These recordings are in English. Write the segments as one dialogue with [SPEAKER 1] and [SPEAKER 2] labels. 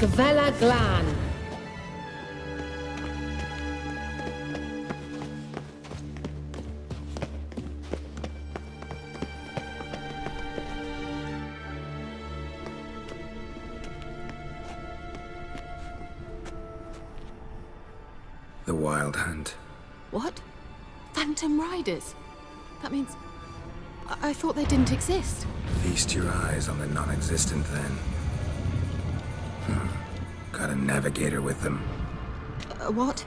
[SPEAKER 1] Gvella Glan.
[SPEAKER 2] The Wild Hunt.
[SPEAKER 3] What? Phantom Riders? That means... I thought they didn't exist.
[SPEAKER 2] Feast your eyes on the non-existent then. Got a navigator with them.
[SPEAKER 3] What?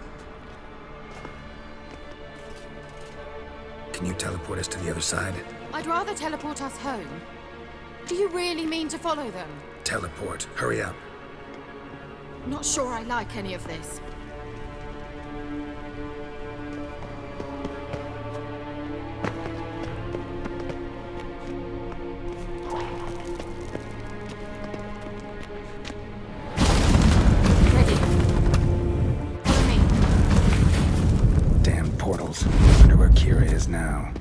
[SPEAKER 2] Can you teleport us to the other side?
[SPEAKER 3] I'd rather teleport us home. Do you really mean to follow them?
[SPEAKER 2] Teleport. Hurry up.
[SPEAKER 3] Not sure I like any of this.
[SPEAKER 2] Wonder where Kira is now.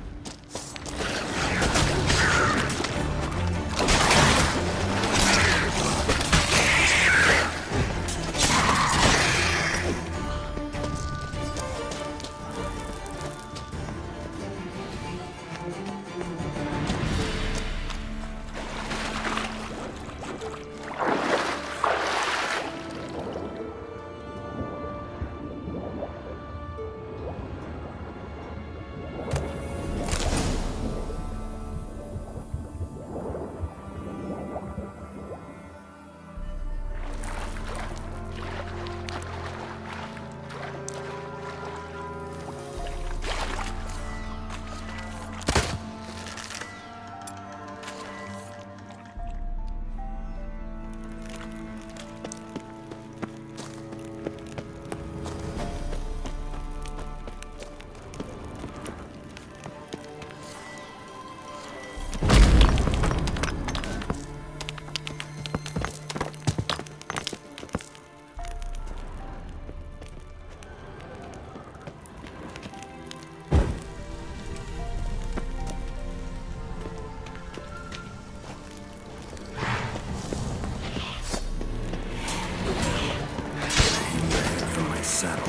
[SPEAKER 2] Saddle.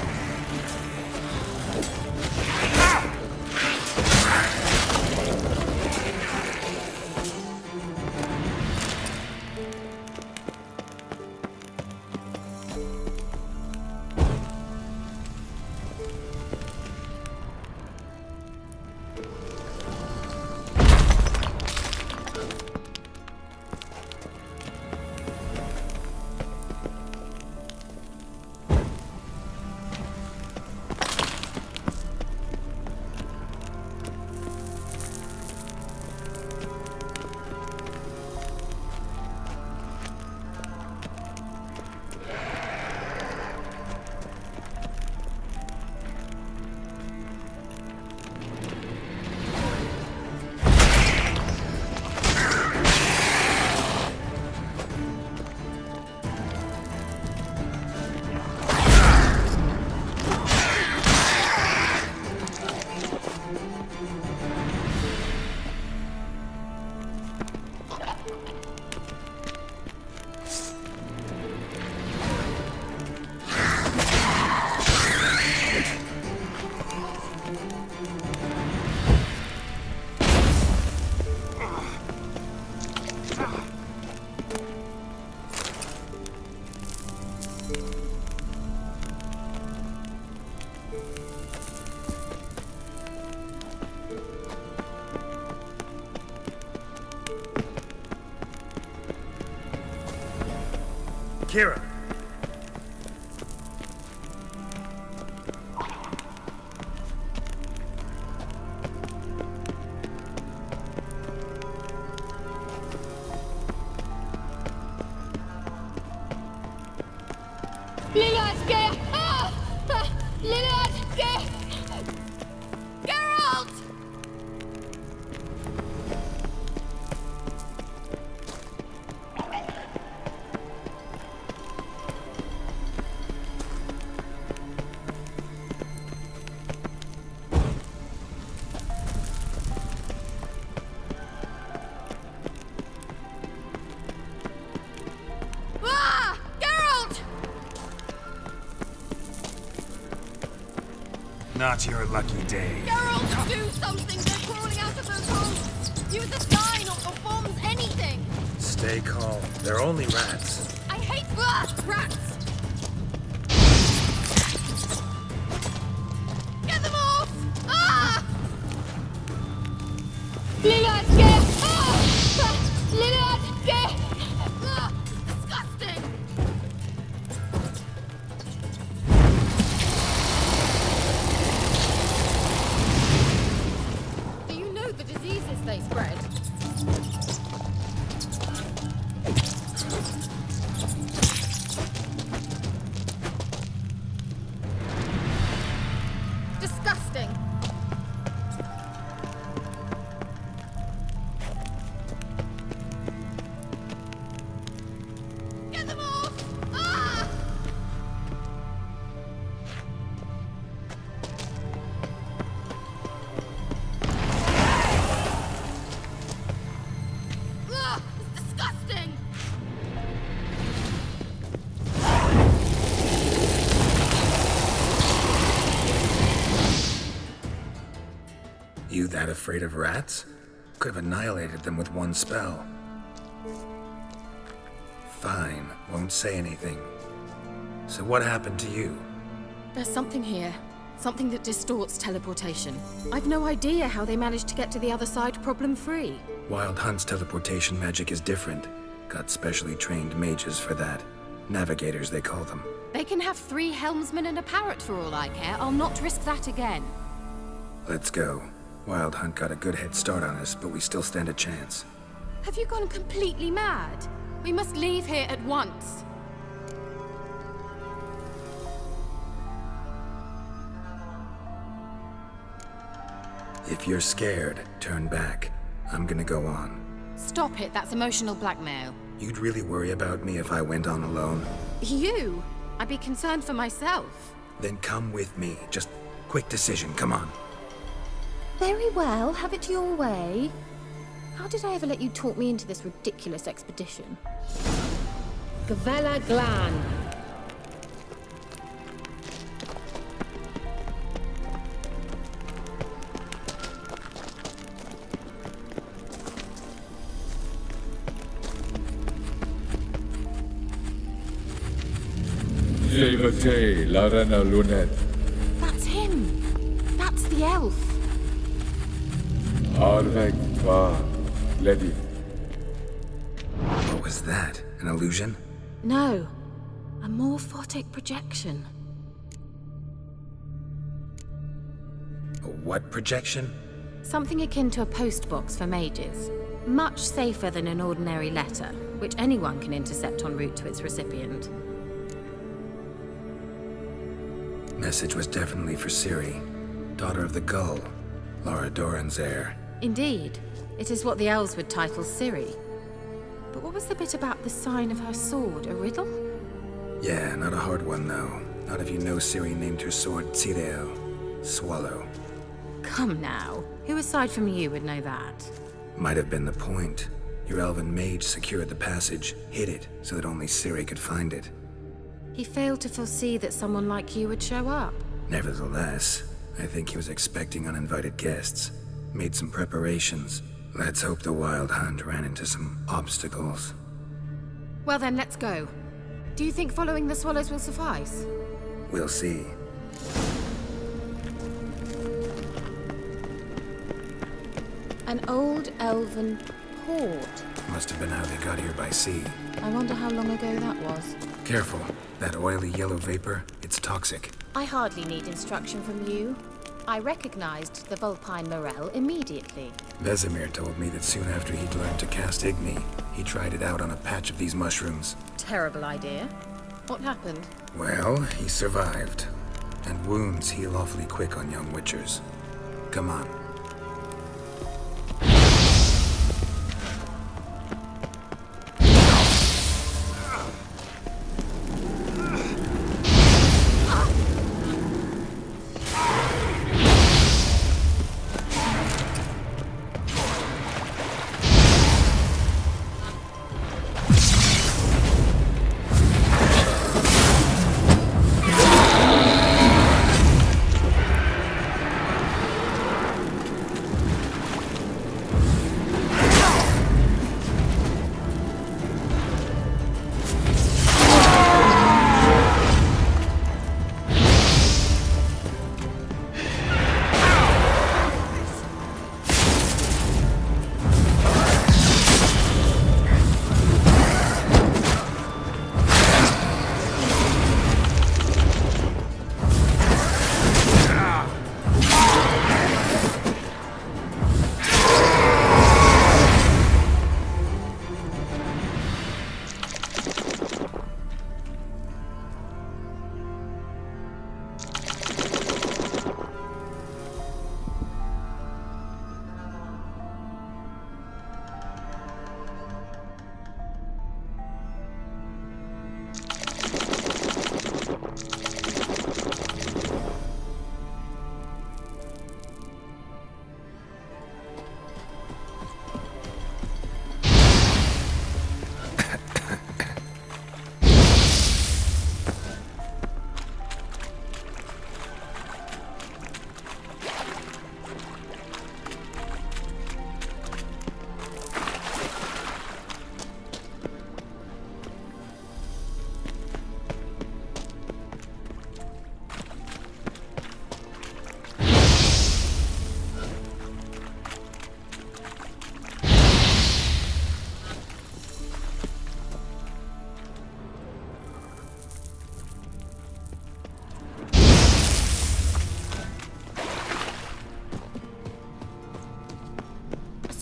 [SPEAKER 4] Kira. Not your lucky day.
[SPEAKER 3] Geralt, do something! They're crawling out of those holes! Use a sign or bombs, anything!
[SPEAKER 4] Stay calm. They're only rats.
[SPEAKER 3] I hate rats! Get them off! Ah! Lillardke! Ah! Lillardke! Ah! Disgusting! Do you know the diseases they spread? Disgusting! Get them off! Ah! Ah! It's disgusting!
[SPEAKER 2] You that afraid of rats? Could have annihilated them with one spell. Fine, won't say anything. So what happened to you?
[SPEAKER 3] There's something here. Something that distorts teleportation. I've no idea how they managed to get to the other side problem-free.
[SPEAKER 2] Wild Hunt's teleportation magic is different. Got specially trained mages for that. Navigators, they call them.
[SPEAKER 3] They can have 3 helmsmen and a parrot for all I care. I'll not risk that again.
[SPEAKER 2] Let's go. Wild Hunt got a good head start on us, but we still stand a chance.
[SPEAKER 3] Have you gone completely mad? We must leave here at once.
[SPEAKER 2] If you're scared, turn back. I'm gonna go on.
[SPEAKER 3] Stop it, that's emotional blackmail.
[SPEAKER 2] You'd really worry about me if I went on alone?
[SPEAKER 3] You? I'd be concerned for myself.
[SPEAKER 2] Then come with me. Just quick decision, come on.
[SPEAKER 3] Very well, have it your way. How did I ever let you talk me into this ridiculous expedition?
[SPEAKER 1] Gavella Glan.
[SPEAKER 5] Silvate, Larena Lunet,
[SPEAKER 3] That's him! That's the elf!
[SPEAKER 5] Arvek Va, Ledi.
[SPEAKER 2] What was that? An illusion?
[SPEAKER 3] No, a morphotic projection.
[SPEAKER 2] A what projection?
[SPEAKER 3] Something akin to a postbox for mages. Much safer than an ordinary letter, which anyone can intercept en route to its recipient.
[SPEAKER 2] Message was definitely for Ciri, daughter of the Gull, Lara Doran's heir.
[SPEAKER 3] Indeed, it is what the elves would title Ciri. But what was the bit about the sign of her sword, a riddle?
[SPEAKER 2] Yeah, not a hard one though. Not if you know Ciri named her sword Tsireo, Swallow.
[SPEAKER 3] Come now, who aside from you would know that?
[SPEAKER 2] Might have been the point. Your elven mage secured the passage, hid it, so that only Ciri could find it.
[SPEAKER 3] He failed to foresee that someone like you would show up.
[SPEAKER 2] Nevertheless, I think he was expecting uninvited guests. Made some preparations. Let's hope the Wild Hunt ran into some obstacles.
[SPEAKER 3] Well then, let's go. Do you think following the swallows will suffice?
[SPEAKER 2] We'll see.
[SPEAKER 3] An old elven port.
[SPEAKER 2] Must have been how they got here by sea.
[SPEAKER 3] I wonder how long ago that was.
[SPEAKER 2] Careful. That oily yellow vapor, it's toxic.
[SPEAKER 3] I hardly need instruction from you. I recognized the Vulpine Morel immediately.
[SPEAKER 2] Vesemir told me that soon after he'd learned to cast Igni, he tried it out on a patch of these mushrooms.
[SPEAKER 3] Terrible idea. What happened?
[SPEAKER 2] Well, he survived. And wounds heal awfully quick on young witchers. Come on.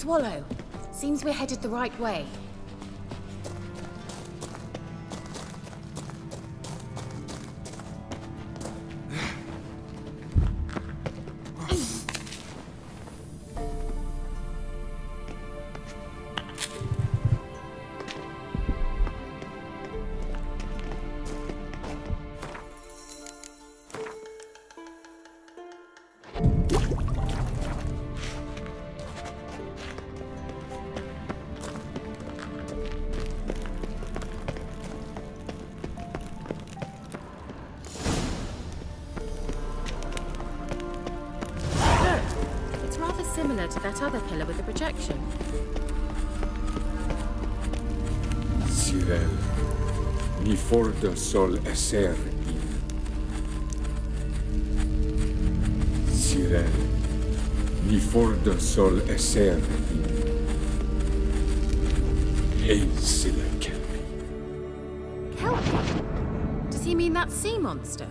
[SPEAKER 3] Swallow. Seems we're headed the right way. Similar to that other pillar with the projection.
[SPEAKER 5] Sirel, ni forda sol esser in. Sirel, ni forda sol esser in. Eisile Kelpie.
[SPEAKER 3] Kelpie? Does he mean that sea monster?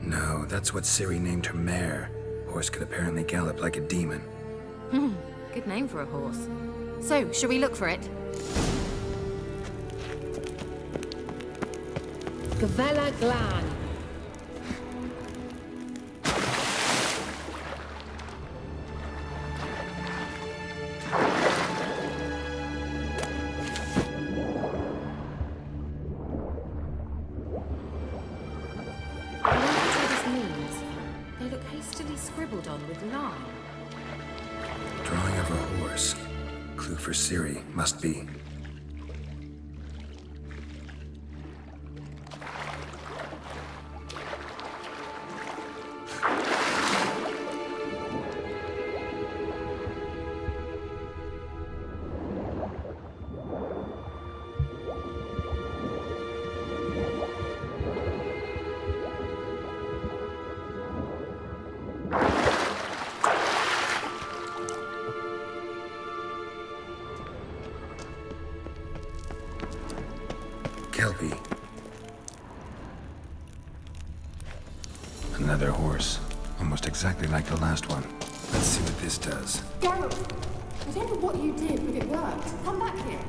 [SPEAKER 2] No, that's what Ciri named her mare. Horse could apparently gallop like a demon.
[SPEAKER 3] Good name for a horse. So, shall we look for it?
[SPEAKER 1] Gavella Glan.
[SPEAKER 3] I wonder what this means. They look hastily scribbled on with lime.
[SPEAKER 2] Drawing of a horse. Clue for Ciri, must be. Kelpie. Another horse. Almost exactly like the last one. Let's see what this does.
[SPEAKER 6] Geralt, I don't know what you did, but it worked. Come back here.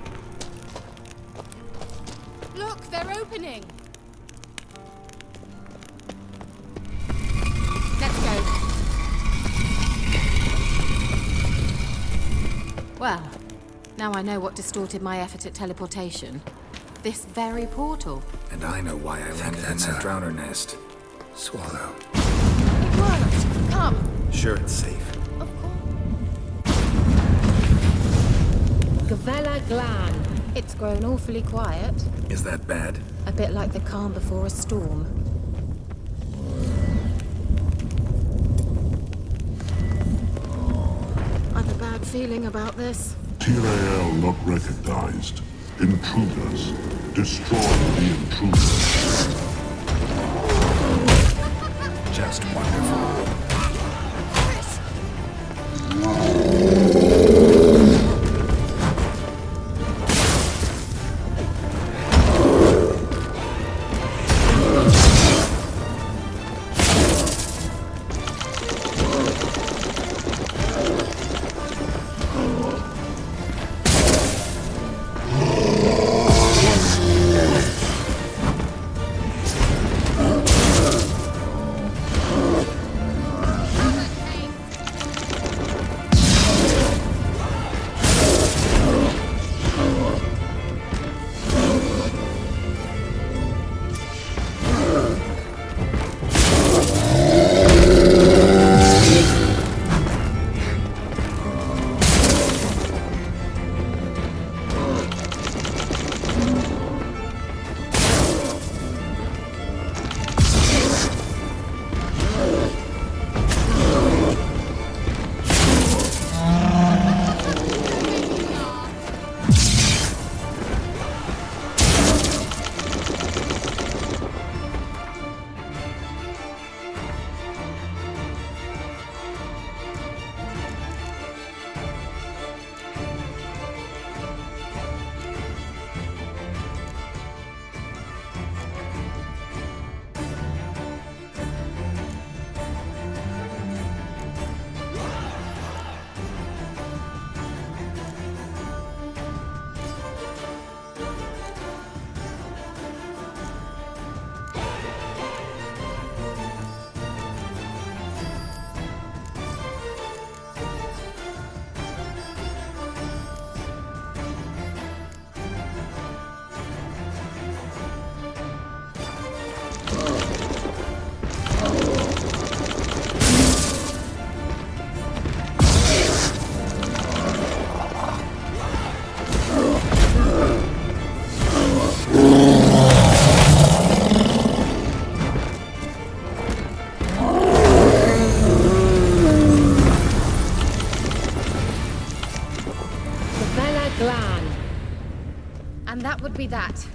[SPEAKER 3] Look, they're opening! Let's go. Well, now I know what distorted my effort at teleportation. This very portal.
[SPEAKER 2] And I know why I landed in that drowner nest. Swallow.
[SPEAKER 3] It worked! Come!
[SPEAKER 2] Sure it's safe.
[SPEAKER 3] Of course.
[SPEAKER 1] Gavella Glan.
[SPEAKER 3] It's grown awfully quiet.
[SPEAKER 2] Is that bad?
[SPEAKER 3] A bit like the calm before a storm. I've a bad feeling about this.
[SPEAKER 7] Tyrael not recognized. Intruders. Destroy the intruders.
[SPEAKER 2] Just wonderful.
[SPEAKER 3] that would be that.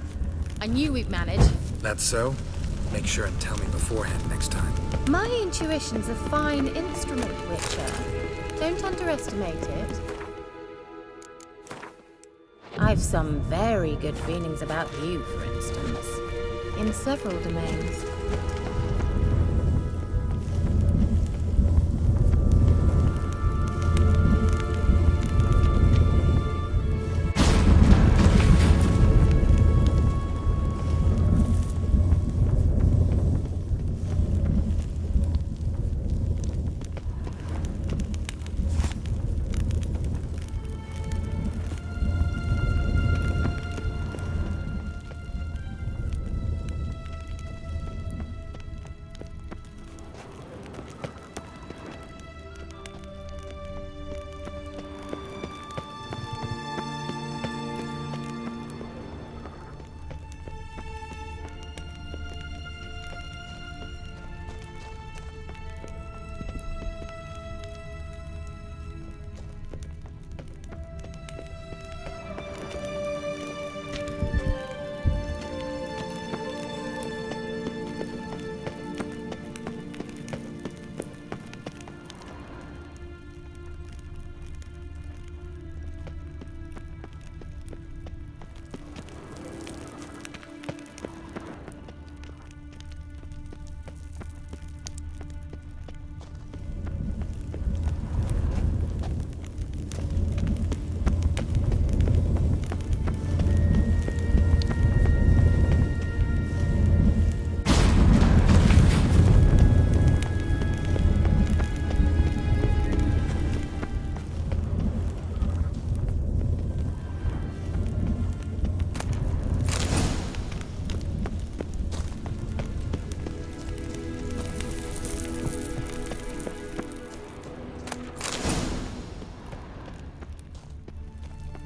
[SPEAKER 3] I knew we'd manage.
[SPEAKER 2] That's so? Make sure and tell me beforehand next time.
[SPEAKER 3] My intuition's a fine instrument, Witcher. Don't underestimate it. I've some very good feelings about you, for instance. In several domains.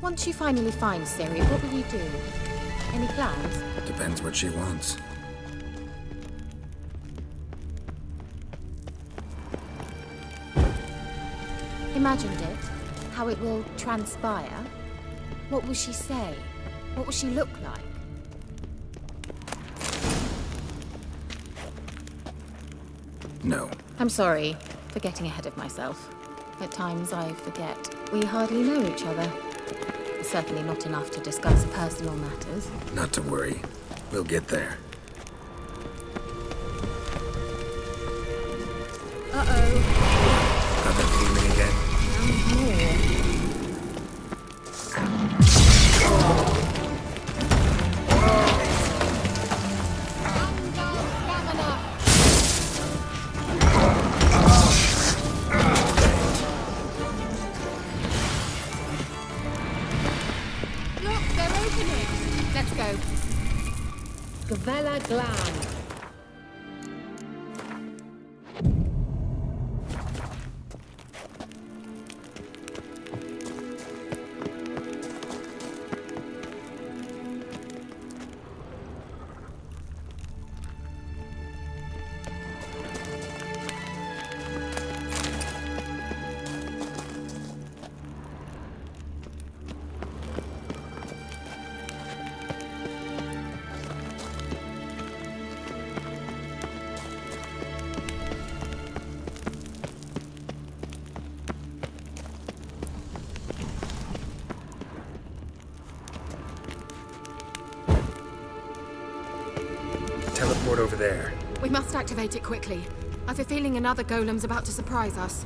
[SPEAKER 3] Once you finally find Ciri, what will you do? Any plans?
[SPEAKER 2] Depends what she wants.
[SPEAKER 3] Imagined it? How it will transpire? What will she say? What will she look like?
[SPEAKER 2] No.
[SPEAKER 3] I'm sorry for getting ahead of myself. At times I forget we hardly know each other. Certainly not enough to discuss personal matters.
[SPEAKER 2] Not to worry. We'll get there.
[SPEAKER 3] Uh-oh.
[SPEAKER 2] Got that feeling again?
[SPEAKER 3] And more. Look, they're opening. Let's go.
[SPEAKER 1] Gavella Glan.
[SPEAKER 2] Teleport over there.
[SPEAKER 6] We must activate it quickly. I've a feeling another golem's about to surprise us.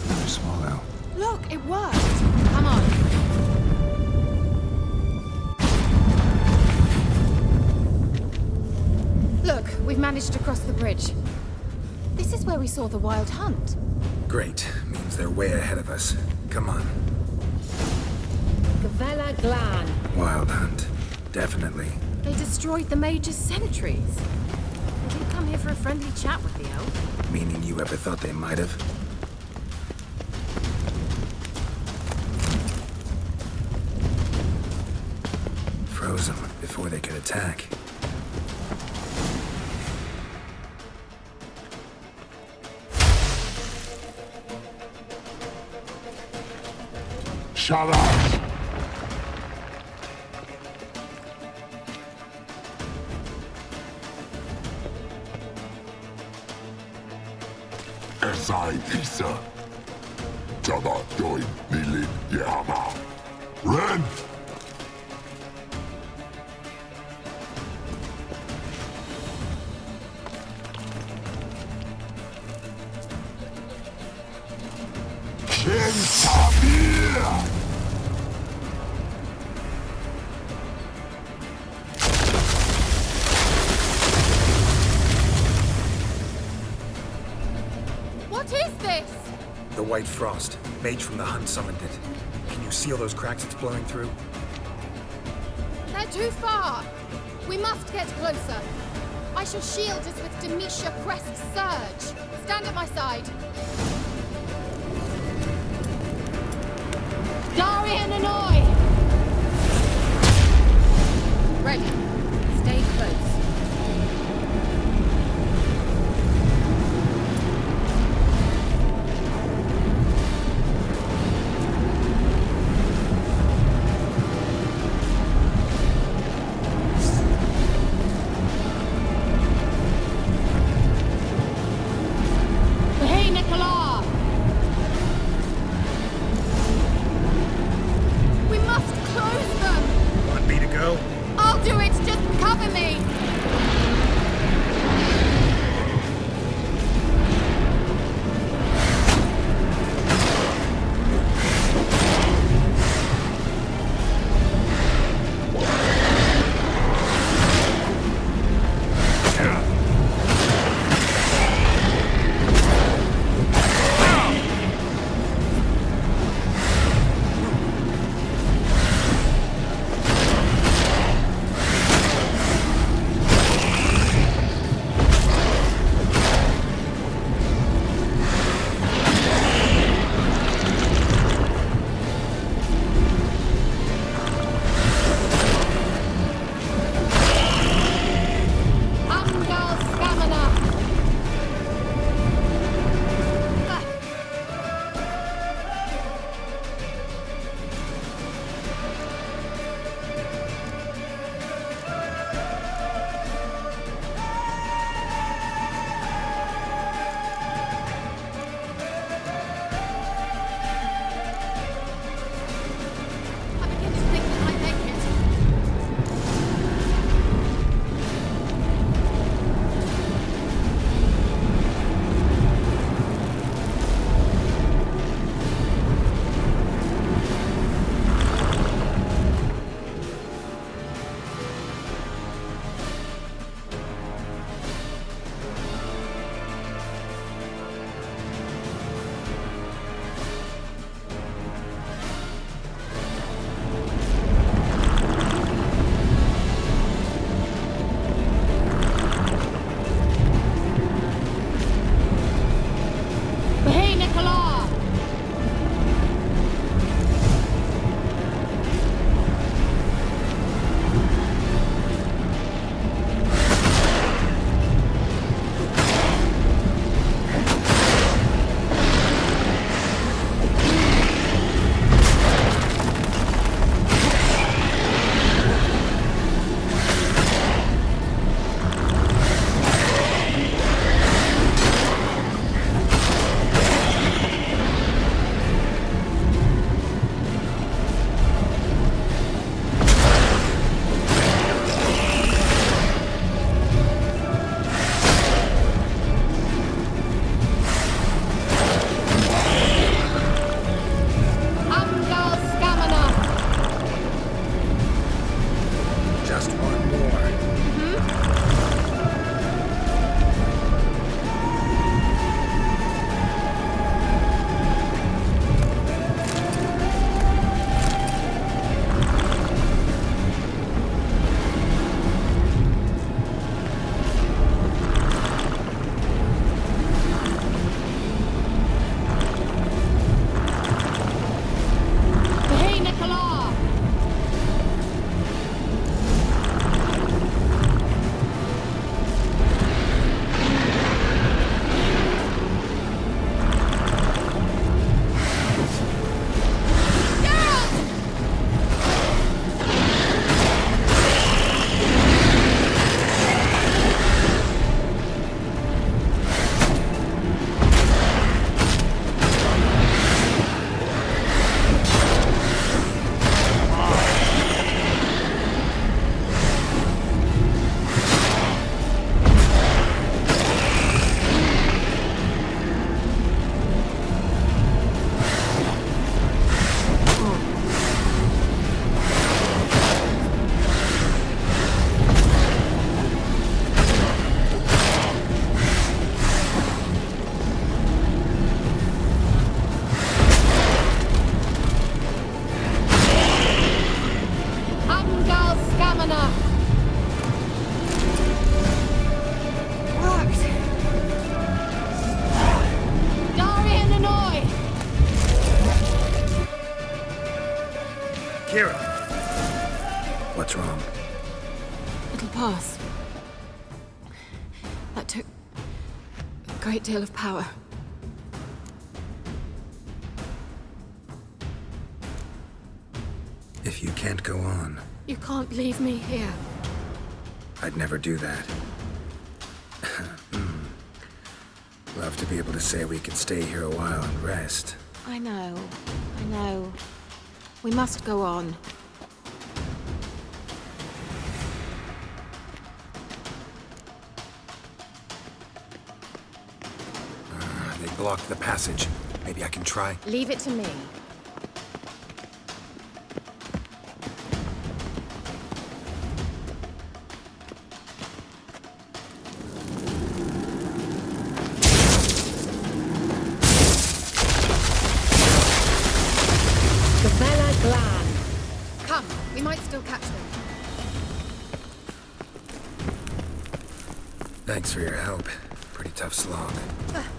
[SPEAKER 2] Another swallow.
[SPEAKER 6] Look, it worked! Come on.
[SPEAKER 3] Look, we've managed to cross the bridge. This is where we saw the Wild Hunt.
[SPEAKER 2] Great. Means they're way ahead of us. Come on.
[SPEAKER 1] Gavella Glan.
[SPEAKER 2] Wild Hunt. Definitely.
[SPEAKER 6] They destroyed the Mage's sentries. They didn't come here for a friendly chat with the elf.
[SPEAKER 2] Meaning you ever thought they might have? Froze them before they could attack.
[SPEAKER 7] Shut up! Esai Isa. Jabba Doin Nilin Yama. Ren! Ken Samir!
[SPEAKER 6] What is this?
[SPEAKER 4] The White Frost. Mage from the Hunt summoned it. Can you see all those cracks it's blowing through?
[SPEAKER 6] They're too far. We must get closer. I shall shield us with Demetia Crest's surge. Stand at my side.
[SPEAKER 1] Darian Annoy.
[SPEAKER 6] Ready. Stay close.
[SPEAKER 1] Hey, Nikolai.
[SPEAKER 4] Kira!
[SPEAKER 2] What's wrong?
[SPEAKER 3] It'll pass. That took a great deal of power.
[SPEAKER 2] If you can't go on,
[SPEAKER 3] You can't leave me here.
[SPEAKER 2] I'd never do that. Love to be able to say we could stay here a while and rest.
[SPEAKER 3] I know. We must go on.
[SPEAKER 4] They blocked the passage. Maybe I can try.
[SPEAKER 3] Leave it to me.
[SPEAKER 1] Gavella Glan.
[SPEAKER 6] Come, we might still catch them.
[SPEAKER 2] Thanks for your help. Pretty tough slog.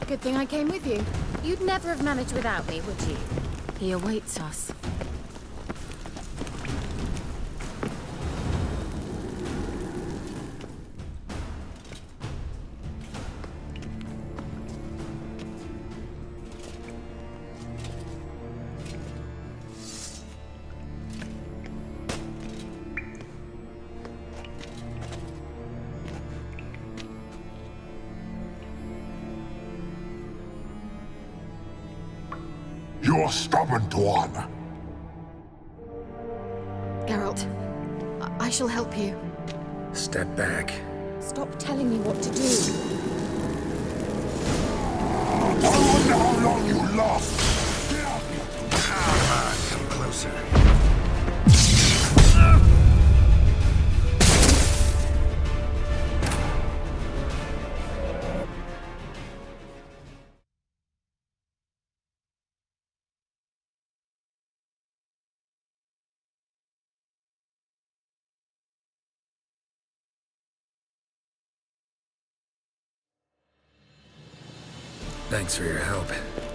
[SPEAKER 3] Good thing I came with you. You'd never have managed without me, would you? He awaits us.
[SPEAKER 7] You're stubborn, Tuan.
[SPEAKER 3] Geralt, I shall help you.
[SPEAKER 2] Step back.
[SPEAKER 3] Stop telling me what to do.
[SPEAKER 7] I wonder how long you last.
[SPEAKER 4] Come on, come closer.
[SPEAKER 2] Thanks for your help.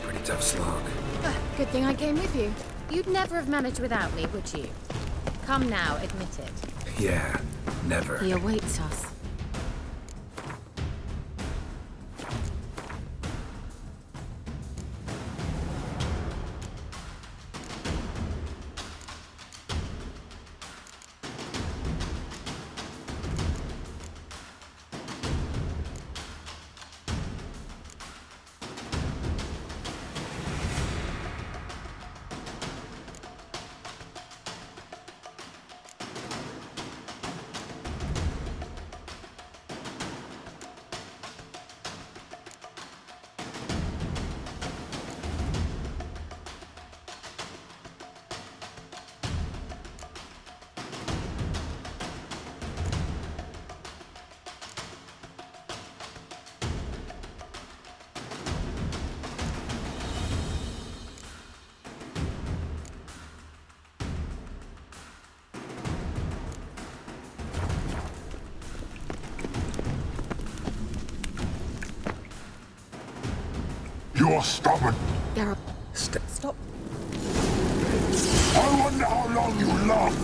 [SPEAKER 2] Pretty tough slog.
[SPEAKER 3] Good thing I came with you. You'd never have managed without me, would you? Come now, admit it.
[SPEAKER 2] Yeah, never.
[SPEAKER 3] He awaits us.
[SPEAKER 7] You're stubborn.
[SPEAKER 3] Geralt,
[SPEAKER 2] Step.
[SPEAKER 3] stop.
[SPEAKER 7] I wonder how long you last.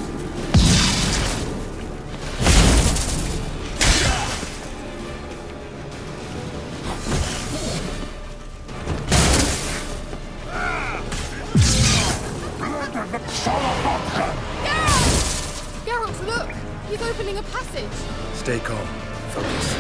[SPEAKER 6] Geralt, look! He's opening a passage.
[SPEAKER 4] Stay calm. Focus.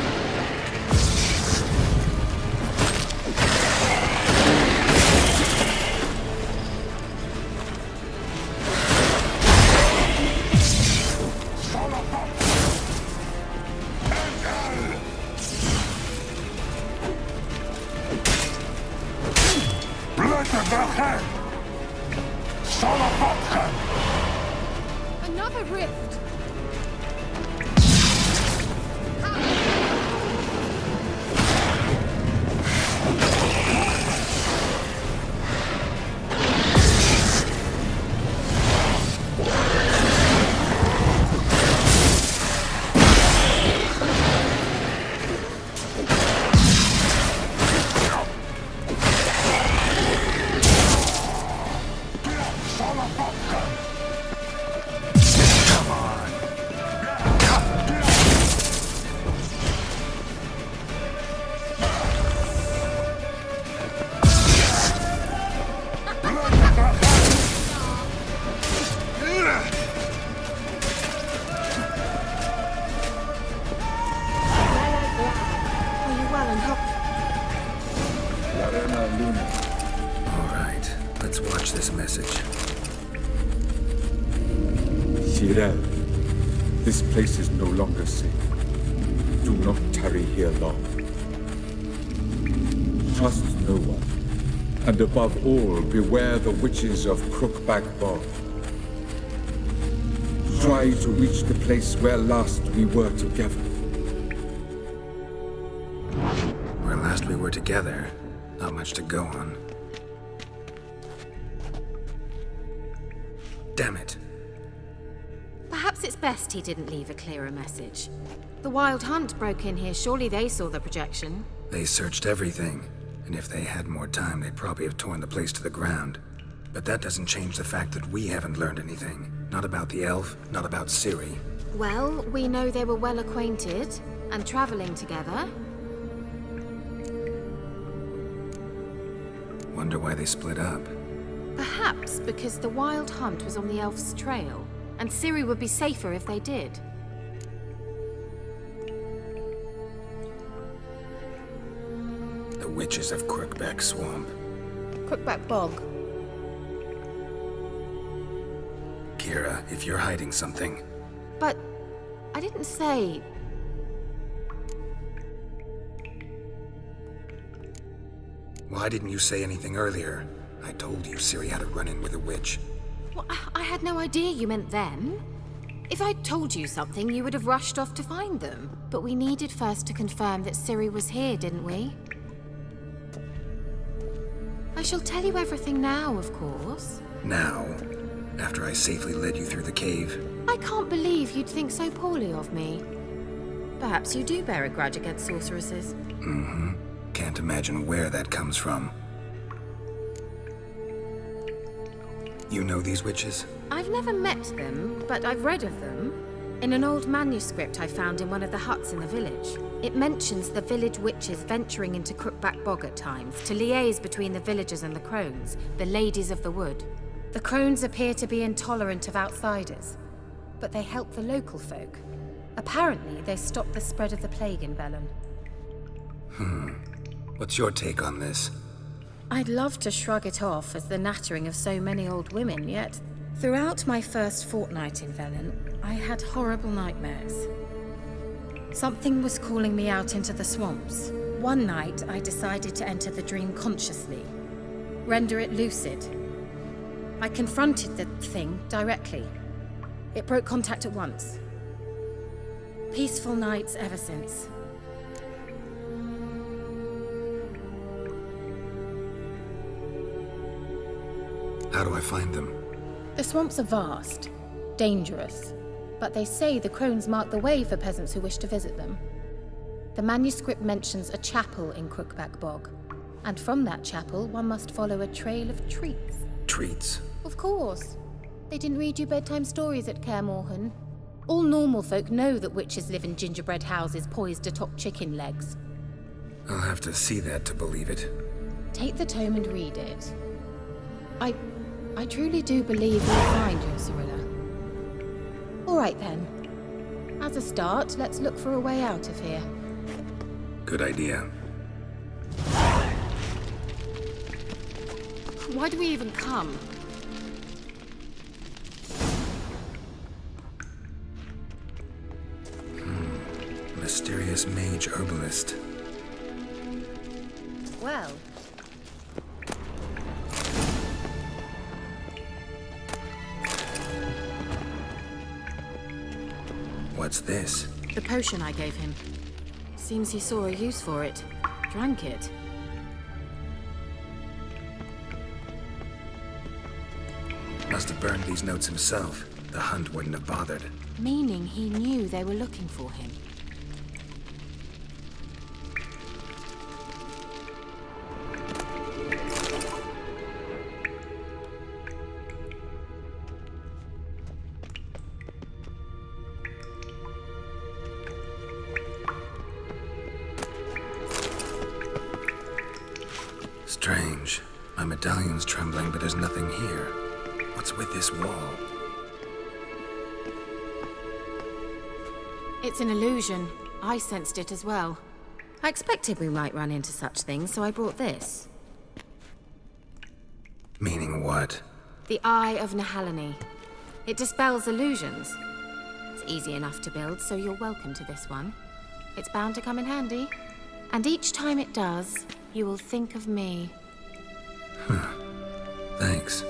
[SPEAKER 6] Another rift.
[SPEAKER 2] this message?
[SPEAKER 5] Cyril, this place is no longer safe. Do not tarry here long. Trust no one. And above all, beware the witches of Crookback Bog. Try to reach the place where last we were together.
[SPEAKER 2] Where last we were together, not much to go on. Damn it.
[SPEAKER 3] Perhaps it's best he didn't leave a clearer message. The Wild Hunt broke in here. Surely they saw the projection.
[SPEAKER 2] They searched everything, and if they had more time, they'd probably have torn the place to the ground. But that doesn't change the fact that we haven't learned anything. Not about the elf, not about Ciri.
[SPEAKER 3] Well, we know they were well acquainted and traveling together.
[SPEAKER 2] Wonder why they split up.
[SPEAKER 3] Perhaps because the Wild Hunt was on the elf's trail, and Ciri would be safer if they did.
[SPEAKER 2] The witches of Crookback Swamp.
[SPEAKER 3] Crookback Bog.
[SPEAKER 2] Kira, if you're hiding something,
[SPEAKER 3] But I didn't say...
[SPEAKER 2] why didn't you say anything earlier? I told you Ciri had a run-in with a witch.
[SPEAKER 3] Well, I had no idea you meant then. If I'd told you something, you would have rushed off to find them. But we needed first to confirm that Ciri was here, didn't we? I shall tell you everything now, of course.
[SPEAKER 2] Now, after I safely led you through the cave.
[SPEAKER 3] I can't believe you'd think so poorly of me. Perhaps you do bear a grudge against sorceresses.
[SPEAKER 2] Mm-hmm. Can't imagine where that comes from. You know these witches?
[SPEAKER 3] I've never met them, but I've read of them. In an old manuscript I found in one of the huts in the village. It mentions the village witches venturing into Crookback Bog at times to liaise between the villagers and the crones, the ladies of the wood. The crones appear to be intolerant of outsiders, but they help the local folk. Apparently, they stopped the spread of the plague in Velen.
[SPEAKER 2] What's your take on this?
[SPEAKER 3] I'd love to shrug it off as the nattering of so many old women, yet throughout my first fortnight in Velen, I had horrible nightmares. Something was calling me out into the swamps. One night, I decided to enter the dream consciously, render it lucid. I confronted the thing directly. It broke contact at once. Peaceful nights ever since.
[SPEAKER 2] How do I find them?
[SPEAKER 3] The swamps are vast, dangerous, but they say the crones mark the way for peasants who wish to visit them. The manuscript mentions a chapel in Crookback Bog, and from that chapel one must follow a trail of treats.
[SPEAKER 2] Treats?
[SPEAKER 3] Of course. They didn't read you bedtime stories at Kaer Morhen. All normal folk know that witches live in gingerbread houses poised atop chicken legs.
[SPEAKER 2] I'll have to see that to believe it.
[SPEAKER 3] Take the tome and read it. I truly do believe you'll find your Cyrilla. All right then. As a start, let's look for a way out of here.
[SPEAKER 2] Good idea.
[SPEAKER 3] Why do we even come?
[SPEAKER 2] Mysterious mage herbalist.
[SPEAKER 3] Well,
[SPEAKER 2] What's this?
[SPEAKER 3] the potion I gave him. Seems he saw a use for it. Drank it.
[SPEAKER 2] Must have burned these notes himself. The Hunt wouldn't have bothered.
[SPEAKER 3] Meaning he knew they were looking for him.
[SPEAKER 2] Strange. My medallion's trembling, but there's nothing here. What's with this wall?
[SPEAKER 3] It's an illusion. I sensed it as well. I expected we might run into such things, so I brought this.
[SPEAKER 2] Meaning what?
[SPEAKER 3] The Eye of Nehaleni. It dispels illusions. It's easy enough to build, so you're welcome to this one. It's bound to come in handy. And each time it does, you will think of me.
[SPEAKER 2] Thanks.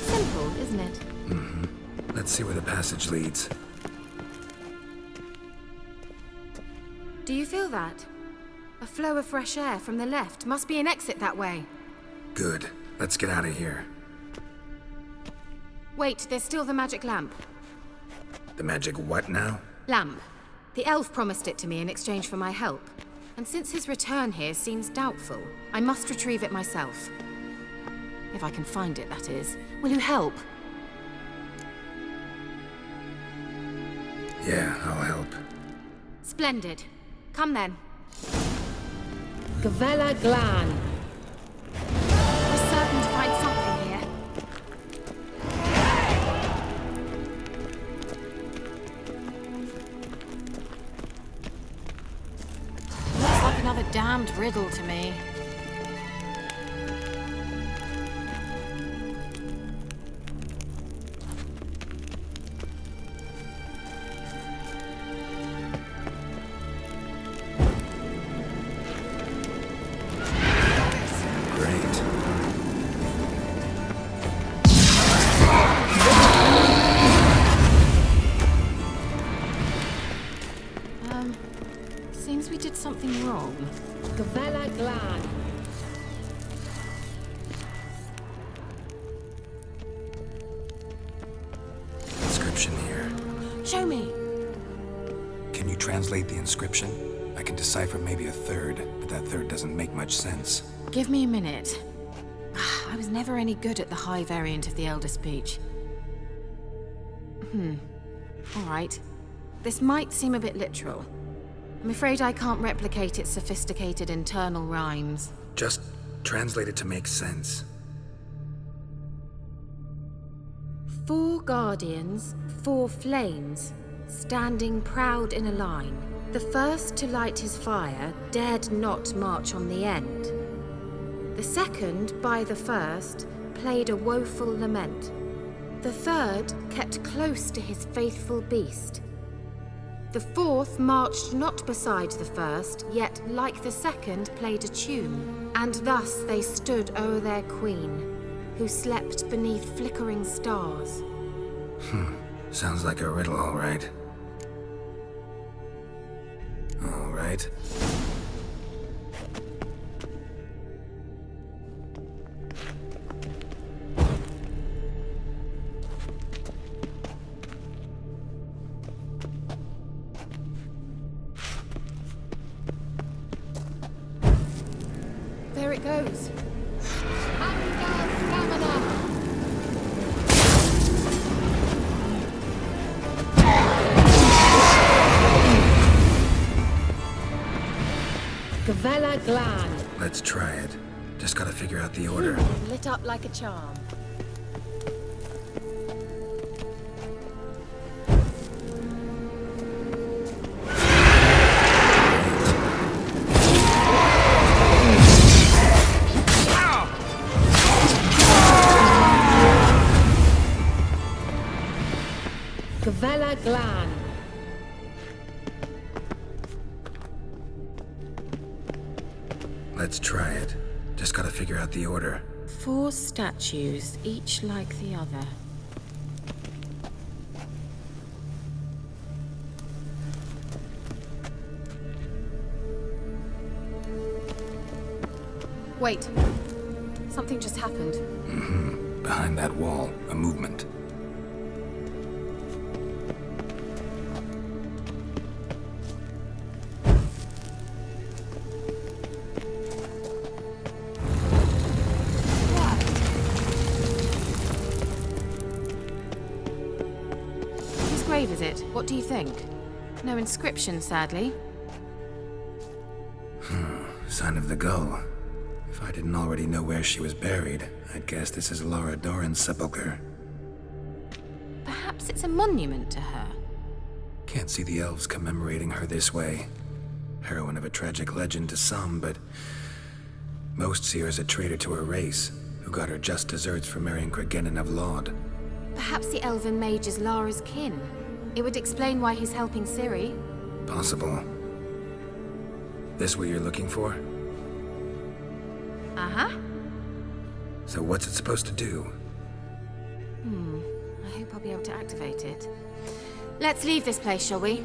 [SPEAKER 3] Simple, isn't it?
[SPEAKER 2] Let's see where the passage leads.
[SPEAKER 3] Do you feel that? A flow of fresh air from the left. Must be an exit that way.
[SPEAKER 2] Good. Let's get out of here.
[SPEAKER 3] Wait, there's still the magic lamp.
[SPEAKER 2] The magic what now?
[SPEAKER 3] Lamp. The elf promised it to me in exchange for my help. And since his return here seems doubtful, I must retrieve it myself. If I can find it, that is. Will you help?
[SPEAKER 2] Yeah, I'll help.
[SPEAKER 3] Splendid. Come then.
[SPEAKER 1] Gavella Glan.
[SPEAKER 3] We're certain to find something here. Looks like another damned riddle to me.
[SPEAKER 2] Great.
[SPEAKER 3] Seems we did something wrong.
[SPEAKER 1] Gavella Glan.
[SPEAKER 2] Inscription here.
[SPEAKER 3] Show me.
[SPEAKER 2] Can you translate the inscription? I can decipher maybe a third, but that third doesn't make much sense.
[SPEAKER 3] Give me a minute. I was never any good at the high variant of the Elder Speech. All right. This might seem a bit literal. I'm afraid I can't replicate its sophisticated internal rhymes.
[SPEAKER 2] Just translate it to make sense.
[SPEAKER 3] 4 guardians, 4 flames, standing proud in a line. The first to light his fire dared not march on the end. The second, by the first, played a woeful lament. The third kept close to his faithful beast. The fourth marched not beside the first, yet like the second played a tune. And thus they stood o'er their queen, who slept beneath flickering stars.
[SPEAKER 2] Sounds like a riddle, all right. All right.
[SPEAKER 3] There it goes.
[SPEAKER 6] Angal Stamina!
[SPEAKER 1] Gavella Glan.
[SPEAKER 2] Let's try it. Just gotta figure out the order.
[SPEAKER 3] Lit up like a charm.
[SPEAKER 1] Gavella Glan.
[SPEAKER 2] Let's try it. Just gotta figure out the order.
[SPEAKER 3] 4 statues, each like the other. Wait. Something just happened.
[SPEAKER 2] Behind that wall, a movement.
[SPEAKER 3] Whose grave is it? What do you think? No inscription, sadly.
[SPEAKER 2] Sign of the Gull. If I didn't already know where she was buried, I'd guess this is Lara Doran's sepulchre.
[SPEAKER 3] Perhaps it's a monument to her.
[SPEAKER 2] Can't see the elves commemorating her this way. Heroine of a tragic legend to some, but most see her as a traitor to her race, who got her just desserts for marrying Cregennan of Laud.
[SPEAKER 3] Perhaps the elven mage is Lara's kin. It would explain why he's helping Ciri.
[SPEAKER 2] Possible. This what you're looking for?
[SPEAKER 3] Uh-huh.
[SPEAKER 2] So what's it supposed to do?
[SPEAKER 3] I hope I'll be able to activate it. Let's leave this place, shall we?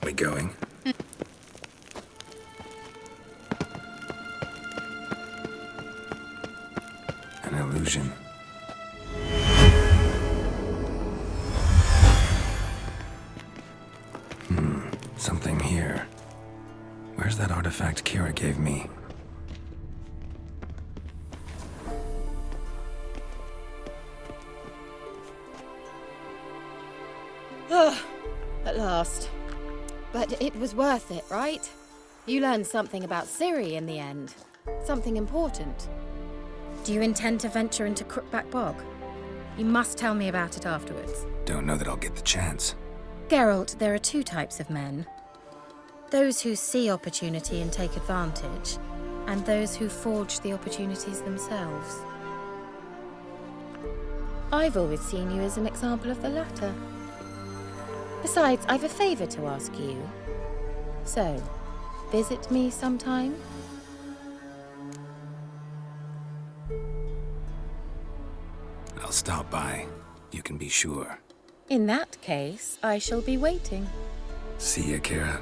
[SPEAKER 2] We going? An illusion. Something here. Where's that artifact Kira gave me?
[SPEAKER 3] At last. But it was worth it, right? You learned something about Ciri in the end. Something important. Do you intend to venture into Crookback Bog? You must tell me about it afterwards.
[SPEAKER 2] Don't know that I'll get the chance.
[SPEAKER 3] Geralt, there are two types of men. Those who see opportunity and take advantage, and those who forge the opportunities themselves. I've always seen you as an example of the latter. Besides, I've a favor to ask you. So, visit me sometime?
[SPEAKER 2] I'll stop by. You can be sure.
[SPEAKER 3] In that case, I shall be waiting.
[SPEAKER 2] See ya, Kira.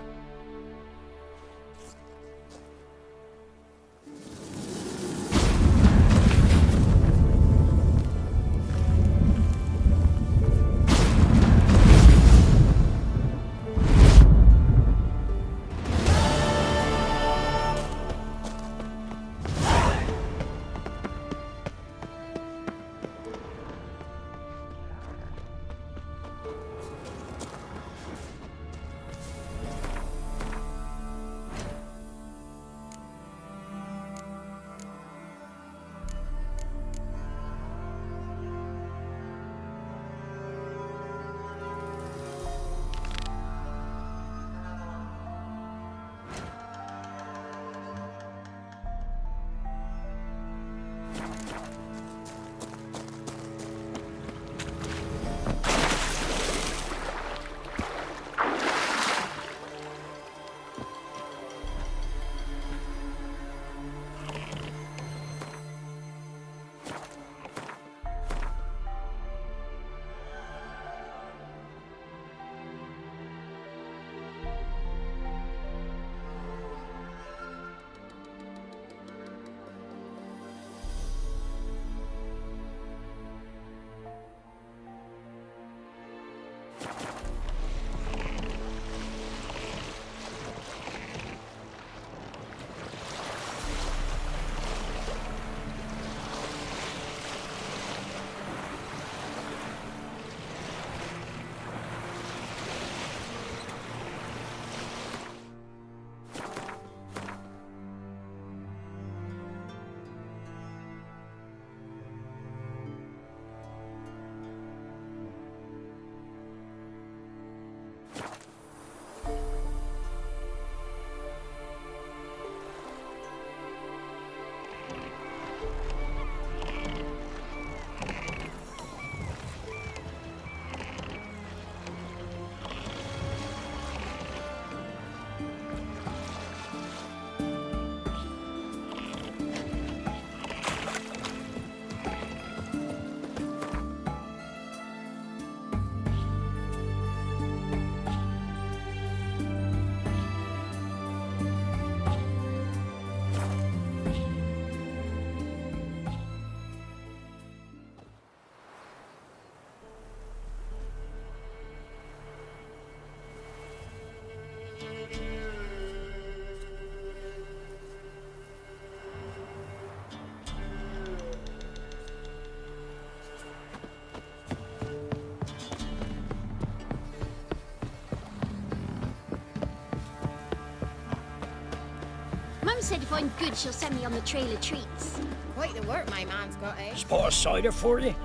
[SPEAKER 8] Mum said if I'm good, she'll send me on the trail of treats.
[SPEAKER 3] Quite the work my man's got, eh?
[SPEAKER 9] Spot of cider for you?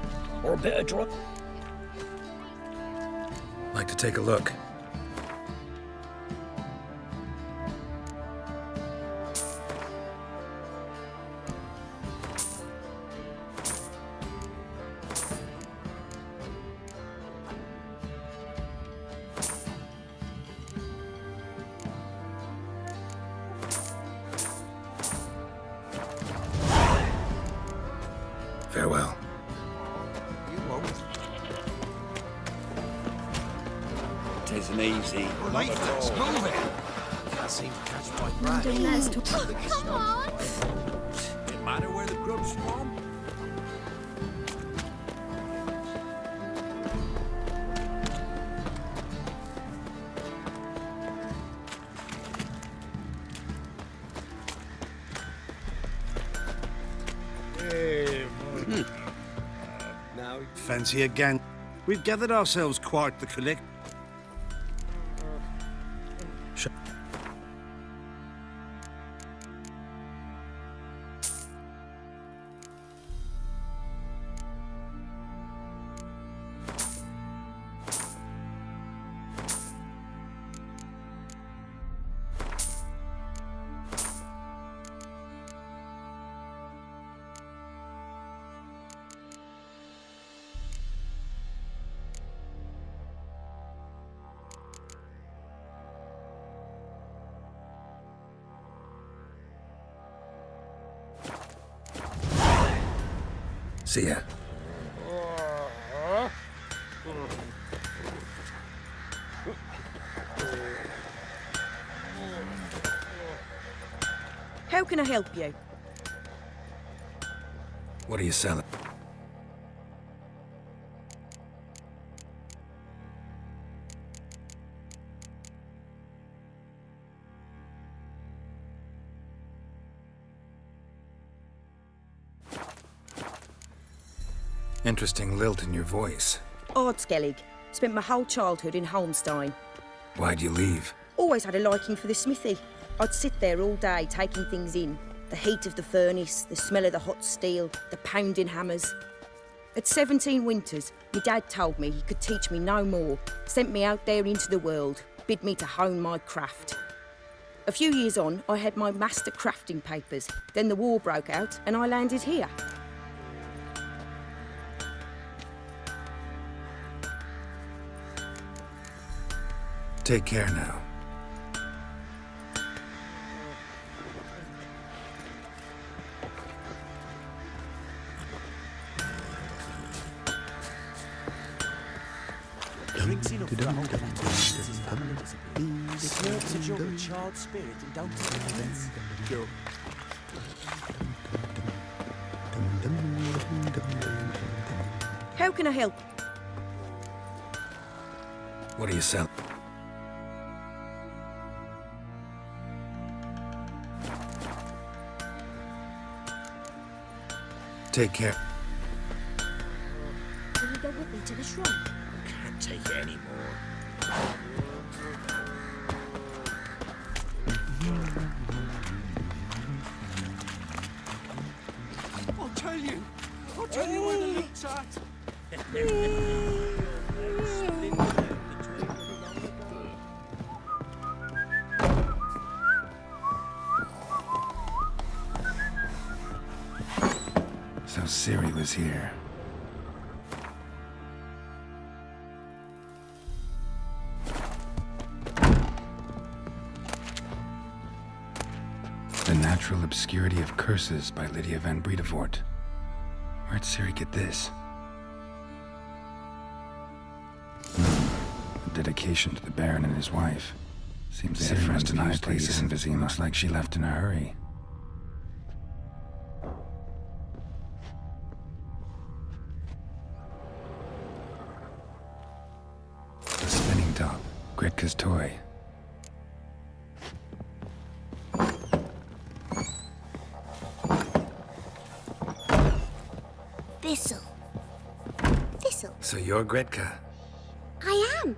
[SPEAKER 9] Or a bit of drop?
[SPEAKER 2] Like to take a look. Farewell.
[SPEAKER 4] You won't.
[SPEAKER 9] Tisn't easy. Not at all.
[SPEAKER 4] Move it! Can't seem to catch my breath.
[SPEAKER 6] Come on!
[SPEAKER 9] It matter where the grubs swarm?
[SPEAKER 10] Fancy again. We've gathered ourselves quite the collect.
[SPEAKER 2] See ya.
[SPEAKER 11] How can I help you?
[SPEAKER 2] What are you selling? Interesting lilt in your voice.
[SPEAKER 11] Ardskellig. Spent my whole childhood in Holmstein.
[SPEAKER 2] Why'd you leave?
[SPEAKER 11] Always had a liking for the smithy. I'd sit there all day taking things in. The heat of the furnace, the smell of the hot steel, the pounding hammers. At 17 winters, my dad told me he could teach me no more. Sent me out there into the world, bid me to hone my craft. A few years on, I had my master crafting papers. Then the war broke out and I landed here.
[SPEAKER 2] Take care now.
[SPEAKER 12] Drinks enough for a whole letter visits his family. Slurps a jug of charred spirit and don't take offence.
[SPEAKER 11] How can I help?
[SPEAKER 2] What are you selling? Take care.
[SPEAKER 8] Will you go with me to the shrine?
[SPEAKER 9] Can't take it anymore.
[SPEAKER 12] I'll tell you where the loot's at.
[SPEAKER 2] So Ciri was here. The Natural Obscurity of Curses by Lydia van Bredevoort. Where'd Ciri get this? A dedication to the Baron and his wife. Seems they had friends in high places in Vizima. Looks like she left in a hurry. A spinning top. Gretka's toy.
[SPEAKER 8] Thistle. Thistle.
[SPEAKER 2] So you're Gretka.
[SPEAKER 8] I am.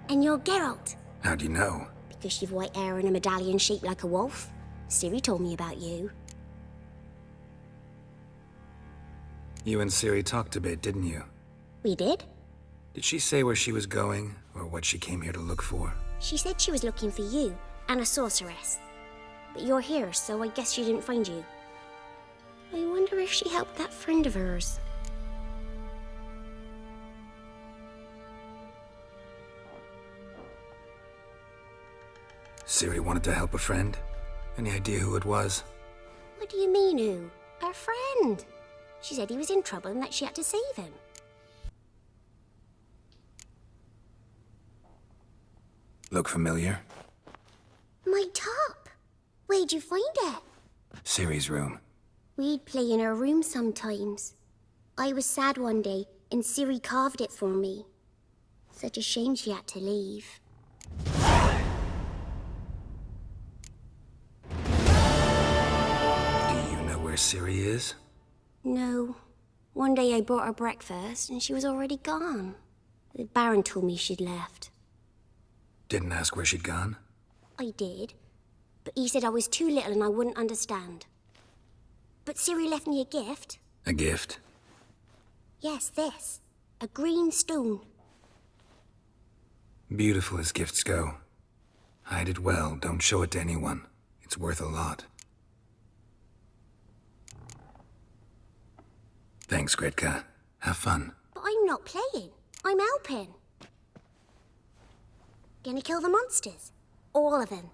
[SPEAKER 8] And you're Geralt.
[SPEAKER 2] How do you know?
[SPEAKER 8] Because you've white hair and a medallion shaped like a wolf. Ciri told me about you.
[SPEAKER 2] You and Ciri talked a bit, didn't you?
[SPEAKER 8] We did?
[SPEAKER 2] Did she say where she was going, or what she came here to look for?
[SPEAKER 8] She said she was looking for you and a sorceress. But you're here, so I guess she didn't find you. I wonder if she helped that friend of hers.
[SPEAKER 2] Ciri wanted to help a friend? Any idea who it was?
[SPEAKER 8] What do you mean, who? Her friend. She said he was in trouble and that she had to save him.
[SPEAKER 2] Look familiar?
[SPEAKER 8] My top! Where'd you find it?
[SPEAKER 2] Ciri's room.
[SPEAKER 8] We'd play in her room sometimes. I was sad one day, and Ciri carved it for me. Such a shame she had to leave.
[SPEAKER 2] Do you know where Ciri is?
[SPEAKER 8] No. One day I brought her breakfast, and she was already gone. The Baron told me she'd left.
[SPEAKER 2] Didn't ask where she'd gone?
[SPEAKER 8] I did, but he said I was too little and I wouldn't understand. But Ciri left me a gift.
[SPEAKER 2] A gift?
[SPEAKER 8] Yes, this. A green stone.
[SPEAKER 2] Beautiful as gifts go. Hide it well, don't show it to anyone. It's worth a lot. Thanks, Gretka. Have fun.
[SPEAKER 8] But I'm not playing. I'm helping. Gonna kill the monsters. All of them.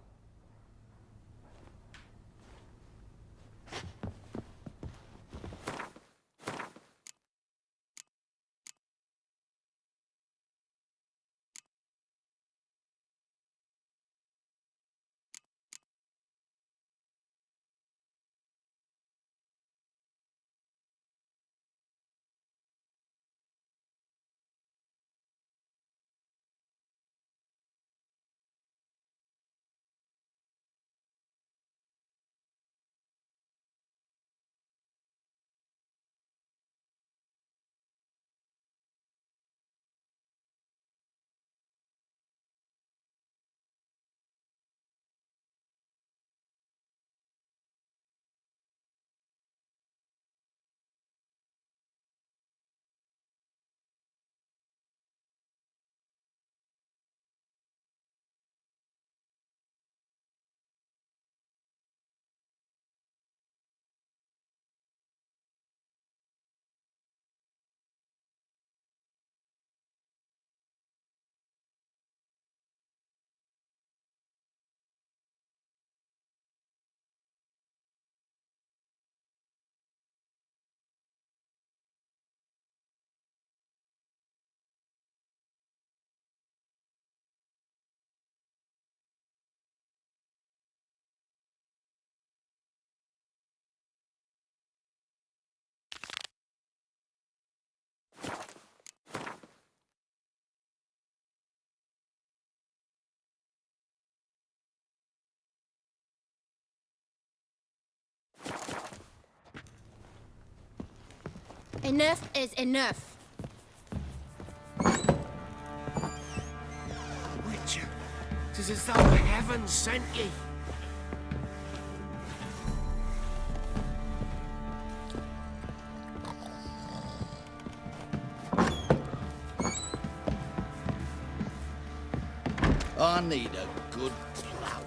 [SPEAKER 6] Enough is enough.
[SPEAKER 10] Richard, 'tis as though heaven sent ye.
[SPEAKER 9] I need a good plough.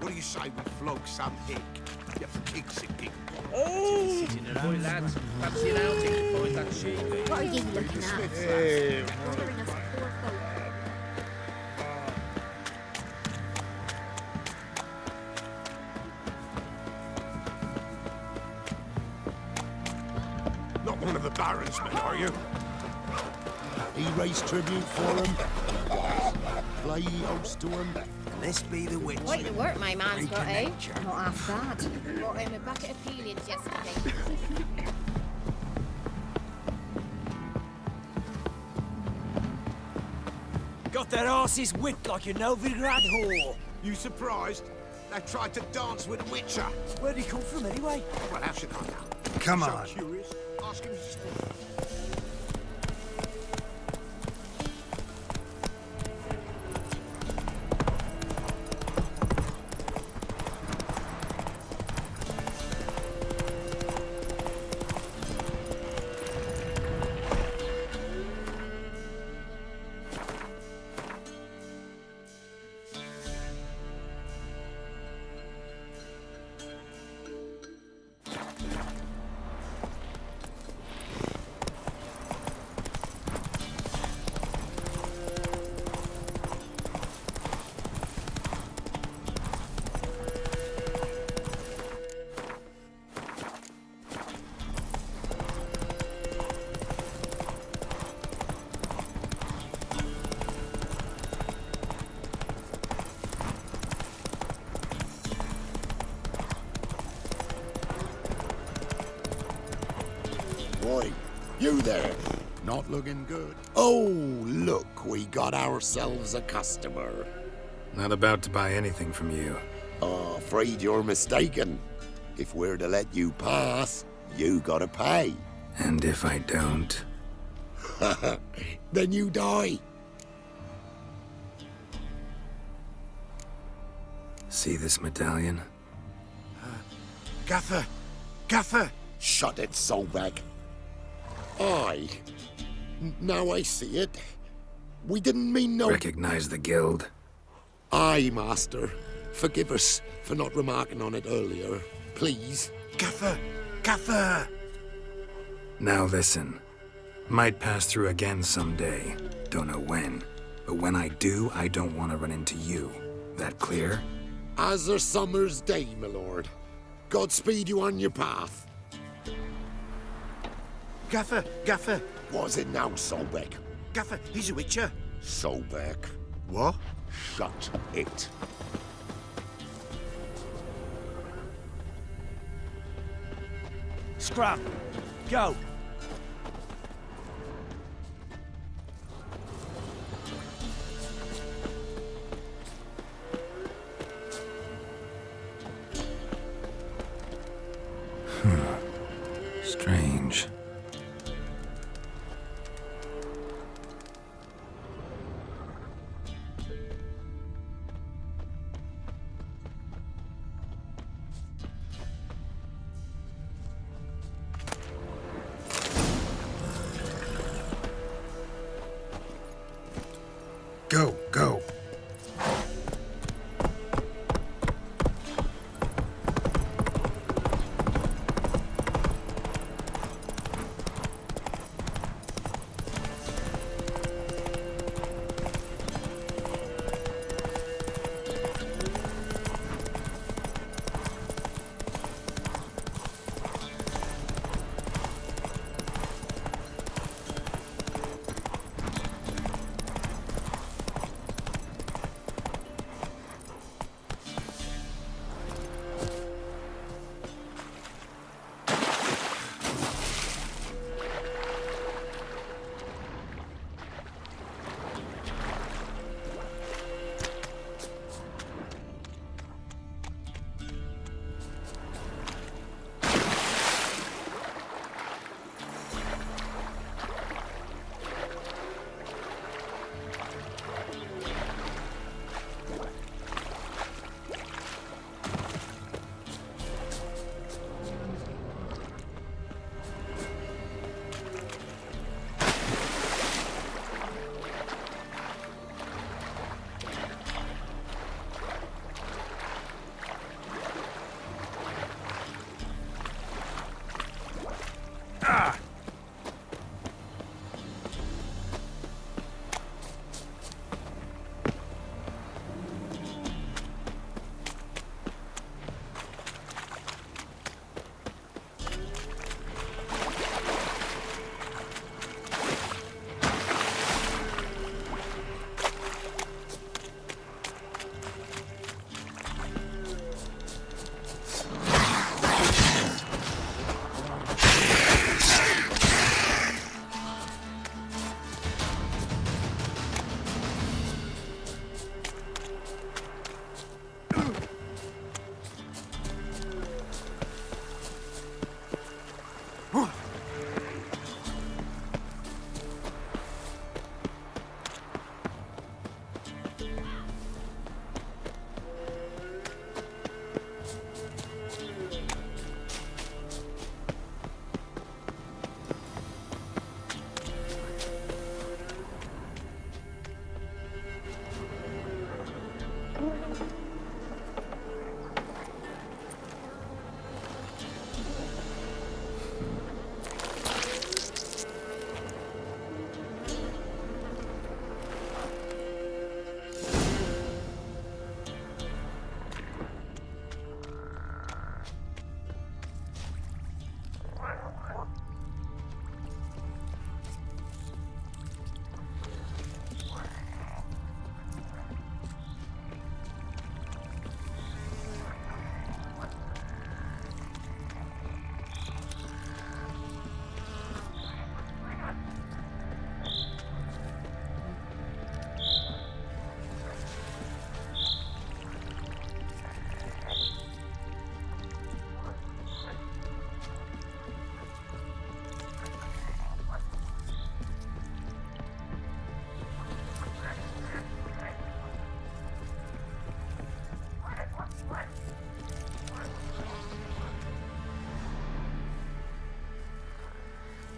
[SPEAKER 10] What do you say we flog some hick? You pig-sicking.
[SPEAKER 9] Oh! Boy, lads, fancy an outing to find that sheep.
[SPEAKER 8] What are you looking at? Bothering us poor folk.
[SPEAKER 10] Not one of the Baron's men, are you?
[SPEAKER 12] He raised tribute for him. Play host to him.
[SPEAKER 10] This be the witch.
[SPEAKER 3] Quite the work my man's got, eh?
[SPEAKER 11] Not half bad.
[SPEAKER 3] Bought him a bucket of peelings yesterday.
[SPEAKER 13] Got their asses whipped like a Novigrad whore.
[SPEAKER 10] You surprised? They tried to dance with a witcher.
[SPEAKER 13] Where'd he come from anyway?
[SPEAKER 10] Well, how should I know?
[SPEAKER 4] Come
[SPEAKER 10] So
[SPEAKER 4] on.
[SPEAKER 10] curious. Ask him his story. Oi, you there? Not looking good. Oh, look, we got ourselves a customer.
[SPEAKER 2] Not about to buy anything from you.
[SPEAKER 10] Afraid you're mistaken. If we're to let you pass, you gotta pay.
[SPEAKER 2] And if I don't?
[SPEAKER 10] Then you die.
[SPEAKER 2] See this medallion?
[SPEAKER 10] Gaffer! Gaffer! Shut it, Solbeck. Aye. Now I see it. We didn't mean no...
[SPEAKER 2] Recognize the guild?
[SPEAKER 10] Aye, Master. Forgive us for not remarking on it earlier. Please. Gaffer! Gaffer!
[SPEAKER 2] Now listen. Might pass through again someday. Don't know when. But when I do, I don't want to run into you. That clear?
[SPEAKER 10] As a summer's day, my lord. Godspeed you on your path.
[SPEAKER 9] Gaffer, Gaffer.
[SPEAKER 10] Was it now, Solbeck?
[SPEAKER 9] Gaffer, he's a witcher.
[SPEAKER 10] Solbeck.
[SPEAKER 9] What?
[SPEAKER 10] Shut it.
[SPEAKER 13] Scrap. Go.
[SPEAKER 2] Strange. Go, go.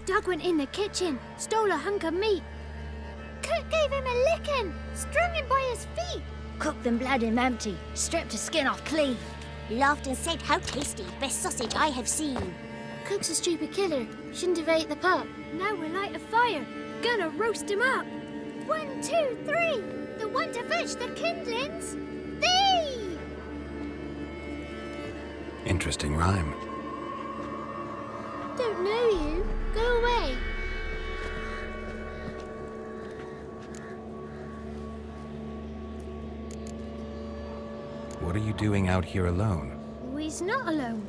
[SPEAKER 14] Doug went in the kitchen, stole a hunk of meat. Cook gave him a licking, strung him by his feet.
[SPEAKER 15] Cooked and bled him empty, stripped his skin off clean.
[SPEAKER 8] Laughed and said, how tasty, best sausage I have seen.
[SPEAKER 14] Cook's a stupid killer, shouldn't have ate the pup. Now we'll light a fire, gonna roast him up. 1, 2, 3, the one to fetch the kindlings, thee!
[SPEAKER 2] Interesting rhyme.
[SPEAKER 14] Don't know you, go away.
[SPEAKER 2] What are you doing out here alone?
[SPEAKER 14] We's not alone.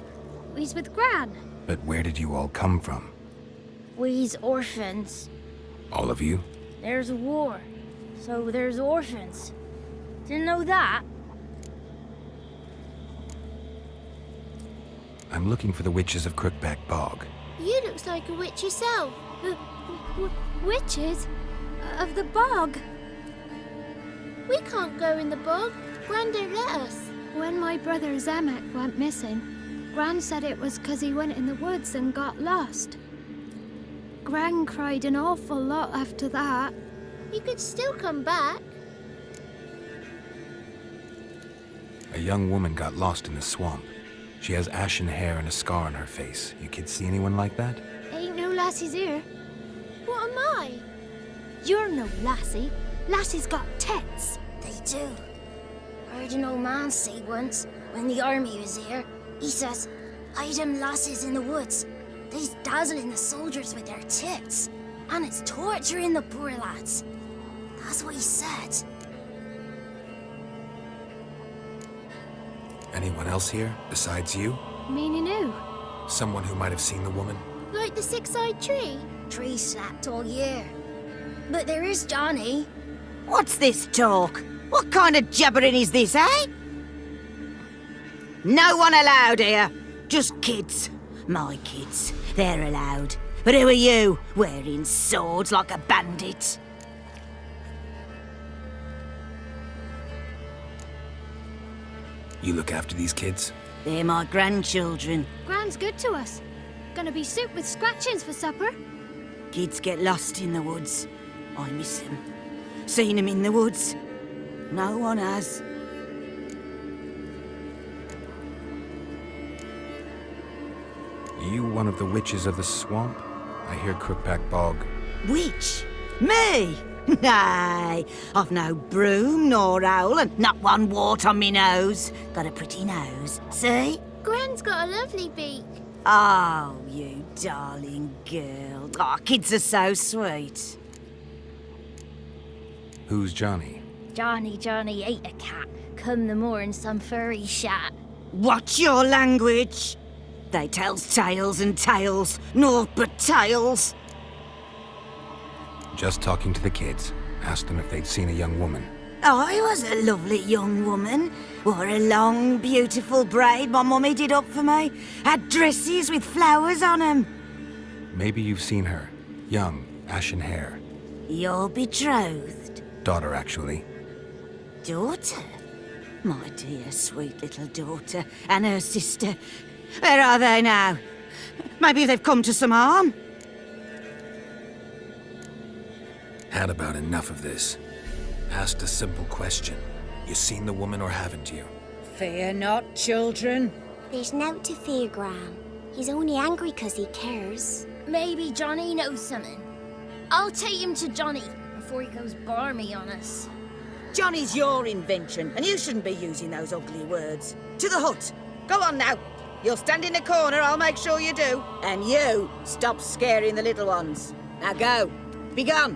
[SPEAKER 14] We's with Gran.
[SPEAKER 2] But where did you all come from?
[SPEAKER 15] We's orphans.
[SPEAKER 2] All of you?
[SPEAKER 15] There's a war, so there's orphans. Didn't know that?
[SPEAKER 2] I'm looking for the witches of Crookback Bog.
[SPEAKER 14] You looks like a witch yourself. Witches? Of the bog? We can't go in the bog. Gran don't let us. When my brother Zemek went missing, Gran said it was 'cause he went in the woods and got lost. Gran cried an awful lot after that. You could still come back.
[SPEAKER 2] A young woman got lost in the swamp. She has ashen hair and a scar on her face. You kids see anyone like that?
[SPEAKER 14] Ain't no lassies here. What am I? You're no lassie. Lassies got tits.
[SPEAKER 15] They do. I heard an old man say once, when the army was here, he says, "I them lasses in the woods. They's dazzling the soldiers with their tits, and it's torturing the poor lads." That's what he said.
[SPEAKER 2] Anyone else here besides you?
[SPEAKER 14] Meaning who?
[SPEAKER 2] Someone who might have seen the woman?
[SPEAKER 14] Like the six-eyed tree?
[SPEAKER 15] Tree slapped all year. But there is Johnny.
[SPEAKER 11] What's this talk? What kind of jabbering is this, eh? No one allowed here. Just kids. My kids. They're allowed. But who are you, wearing swords like a bandit?
[SPEAKER 2] You look after these kids?
[SPEAKER 11] They're my grandchildren.
[SPEAKER 14] Gran's good to us. Gonna be soup with scratchings for supper.
[SPEAKER 11] Kids get lost in the woods. I miss them. Seen them in the woods. No one has.
[SPEAKER 2] You one of the witches of the swamp? I hear Crookback Bog.
[SPEAKER 11] Witch? Me? Nay, I've no broom nor owl and not one wart on me nose. Got a pretty nose, see?
[SPEAKER 14] Gran's got a lovely beak.
[SPEAKER 11] Oh, you darling girl. Oh, kids are so sweet.
[SPEAKER 2] Who's Johnny?
[SPEAKER 15] Johnny ate a cat. Come the more in some furry shat.
[SPEAKER 11] Watch your language. They tells tales and tales, naught but tales.
[SPEAKER 2] Just talking to the kids. Asked them if they'd seen a young woman.
[SPEAKER 11] I was a lovely young woman. Wore a long, beautiful braid my mummy did up for me. Had dresses with flowers on 'em.
[SPEAKER 2] Maybe you've seen her. Young, ashen hair.
[SPEAKER 11] You're betrothed?
[SPEAKER 2] Daughter, actually.
[SPEAKER 11] Daughter? My dear, sweet little daughter. And her sister. Where are they now? Maybe they've come to some harm?
[SPEAKER 2] Had about enough of this. Asked a simple question. You seen the woman or haven't you?
[SPEAKER 11] Fear not, children.
[SPEAKER 8] There's nought to fear, Gran. He's only angry 'cause he cares.
[SPEAKER 15] Maybe Johnny knows something. I'll take him to Johnny before he goes barmy on us.
[SPEAKER 11] Johnny's your invention, and you shouldn't be using those ugly words. To the hut. Go on now. You'll stand in the corner, I'll make sure you do. And you, stop scaring the little ones. Now go. Be gone.